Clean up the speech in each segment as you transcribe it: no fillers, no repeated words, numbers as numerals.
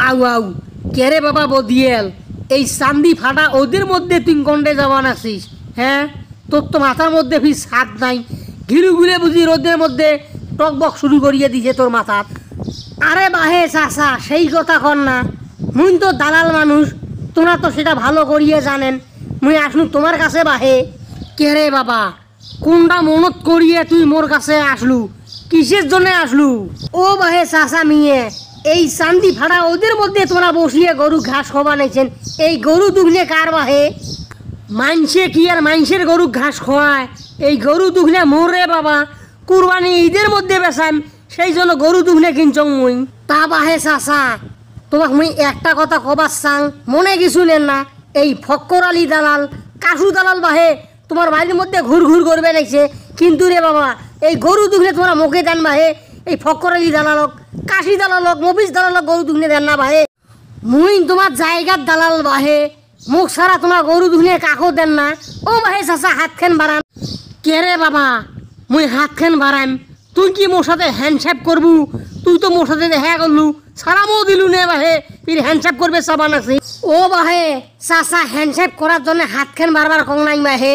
আউ আউ কে রে বাবা বদিয়েল, এই চান্দি ফাটা ওদের মধ্যে তুই কন্ডে যাওয়া নাছিস? হ্যাঁ, তোর তো মাথার মধ্যে ফির ছাদ নাই, ঘিরু ঘুরে বুঝি রোদের মধ্যে টকবক শুরু করিয়ে দিছে তোর মাথার। আরে বাহে চাচা, সেই কথা কর না, মুই তো দালাল মানুষ, তোমরা তো সেটা ভালো করিয়ে জানেন। মুই আসনু তোমার কাছে বাহে। কে রে বাবা, কোনটা মনত করিয়ে তুই মোর কাছে আসলু? কিসের জন্য আসলু? ও বাহে চাচা মিয়ে, এই চান্দি ফাড়া ওদের মধ্যে তোমরা বসিয়ে গরু ঘাস খাওয়া নাইছেন, এই গরু দুগনে কার বাহে? মানসে কি আর মানসের গরু ঘাস খোয়ায়? এই গরু দুগনে মোর রে বাবা, কুরবানি ঈদের মধ্যে বেচাম, সেই জন্য গরু দুগনে কিনছং মুই। তা বাহে চাচা, তোমাক মুই একটা কথা কবার চাং, মনে কিছু নেন না। এই ফক্কর আলী দালাল, কাশু দালাল বাহে তোমার বাড়ির মধ্যে ঘুর ঘুর করবে নাইছে, কিন্তু রে বাবা এই গরু দুগনে তোমরা মুখে দেন বাহে। এই ফক্কর আলী দালালক, কাশি দালালক, মফিজ দালালক গরু দুগনে দেন না বাহে। মুই তোমার জায়গার দালাল বাহে, মুখ ছাড়া তোমার গরু দুগনে কাকো দেন না। ও বাহে চাচা, হাতখান বাড়ান। কে রে বাবা, মুই হাতখান বাড়াম, তুই কি মোর সাথে হ্যান্ডশেপ করবু? তুই তো মোর সাথে হ্যাঁ করলু, সারামও দিলু নে বাহে, ফির হ্যান্ডশেপ করবে সাবান আছে। ও বাহে চাচা, হ্যান্ডশেপ করার জন্য হাতখান বারবার কম নাই বাহে।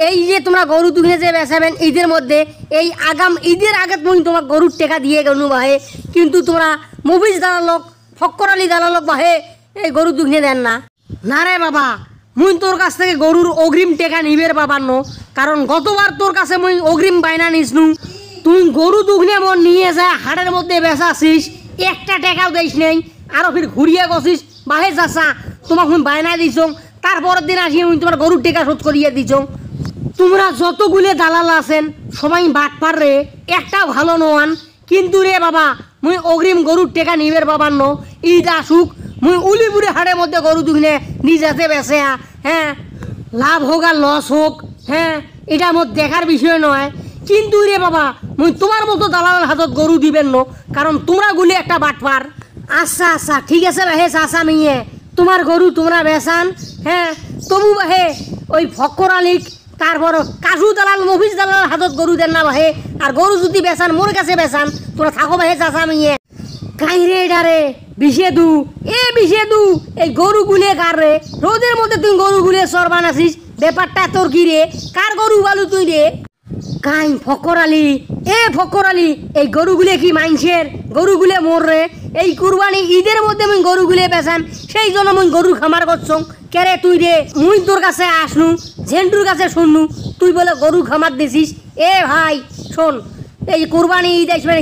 এই যে তোমরা গরু দুগনে যে বেচাবেন ঈদের মধ্যে, এই আগাম ঈদের আগে মুই তোমার গরুর টেকা দিয়ে গেলু বাহে, কিন্তু তোমরা মফিজ দালালক, ফক্কর আলী দালালক বাহে এই গরু দুগনে দেন না। না রে বাবা, মুই তোর কাছ থেকে গরুর অগ্রিম টেকা নিবের পাবার ন, কারণ গতবার তোর কাছে মুই অগ্রিম বায়না নিসনু। তুই গরু দুগনে মন নিয়ে যা হাটের মধ্যে বেচাছিস, একটা টাকাও দিস নেই, আরো ফির ঘুরিয়ে গছিস বাহে চাচা, তোমাক মুই বায়না দিছ, তারপরের দিন আসি মুই তোমার গরুর টেকা শোধ করিয়ে দিছ। তোমরা যতগুলো দালাল আছেন সবাই বাটপার রে, একটা ভালো নন, কিন্তু রে বাবা মুই অগ্রিম গরুর টেকা নিবের পাবার ন। ঈদ আসুক, মুই উলিপুরে হাটের মধ্যে গরু দুগনে নিজেতে বেচে, হ্যাঁ, লাভ হোক আর লস হোক, হ্যাঁ, এটা মোর দেখার বিষয় নয়, কিন্তু রে বাবা মুই তোমার মতো দালালের হাতত গরু দিবেন ন, কারণ তোমরা গুলি একটা বাটপার। আচ্ছা আচ্ছা ঠিক আছে বাহে চাচা মিয়ে, তোমার গরু তোমরা বেচান, হ্যাঁ, তবু বাহে ওই ফক্কর আলীক, তারপর কাশু দালাল, মফিজ দালাল হাতত গরু দেন না বাহে। আর গরু যদি বেচান মোর কাছে বেচান, তোমরা থাকো বাহে চাচা মিয়ে। কাইরে এটারে বিষে দু, এ বিষে দু, এই গরু গুলে কার রে? রোদের মধ্যে তুই গরু গুলে সরবান আছিস, ব্যাপারটা তোর কি রে? কার গরু বালু তুই রে? কাই ফক্কর আলী, এ ফক্কর আলী, এই গরুগুলে কি মাইনসের? গরুগুলে মোর রে, এই কুরবানি ঈদের মধ্যে মুই গরুগুলে বেচাম, সেই জন্য মুই গরু খামার করছং। কেরে তুই রে, মুই তোর কাছে আসনু, ঝেন্টুর কাছে শুননু, তুই বলে গরু খামার দিছিস। এ ভাই শোন, এই কুরবানি ঈদ আসবে,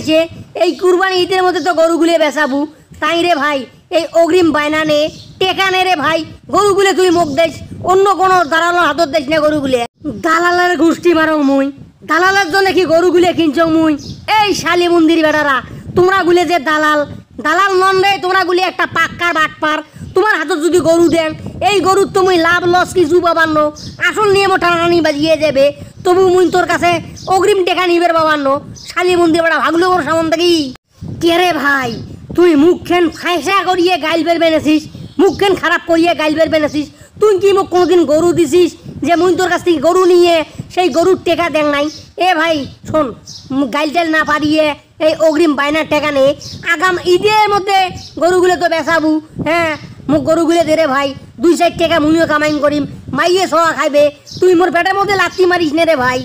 এই কুরবানি ঈদের মধ্যে তো গরুগুলে বেচাবু, তাই রে ভাই এই অগ্রিম বায়না নে, টেকা নে রে ভাই, গরুগুলে তুই মুখ দেশ, অন্য কোনো দালালের হাতত দেশ না গরুগুলে। দালালের গোষ্ঠী মারং মুই, দালালের জন্য কি গরুগুলে কিনছ মুই? এই শালি মন্দির বেটারা, তোমরা গুলে যে দালাল, দালাল নন রে, তোমরা গুলি একটা পাক্কার বাটপার। তোমার হাতত যদি গরু দেন, এই গরুর তো মুই লাভ লস কিছু পাবার ন, আসল নিয়ে মোটা টানানি বাজিয়ে যাবে, তবু মুই তোর কাছে অগ্রিম টেকা নিবের পাবার ন। শালি মন্দির বেটা ভাগলো ওর সামন থাকি। কে রে ভাই, তুই মুখখান ফাঁসা করিয়ে গাইল বের বেনেছিস, মুখখান খারাপ করিয়ে গাইল বের বেনেছিস। তুই কি মোক কোনোদিন গরু দিছিস যে মুই তোর কাছ থেকে গরু নিয়ে সেই গরুর টেকা দেন নাই? এ ভাই শোন, গাইল টাইল না পারিয়ে এই অগ্রিম বায়নার টেকা নে, আগাম ঈদের মধ্যে গরুগুলো তো বেচাবু, হ্যাঁ, মোক গরুগুলো দে রে ভাই, 2-4 টাকা মুইও কামাইন করিম, মাইয়ে সওয়া খাইবে, তুই মোর পেটের মধ্যে লাত্তি মারিস নে রে ভাই।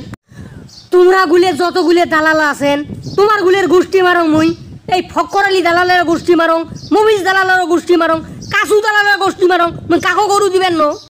তোমরা গুলে যতগুলে দালাল আছেন, তোমার গুলের গোষ্ঠী মারং মুই, এই ফক্কর আলী দালালের গোষ্ঠী মারং, মফিজ দালালের গোষ্ঠী মারং, কাশু দালালের গোষ্ঠী মারং, মুই কাকো গরু দিবেন ন।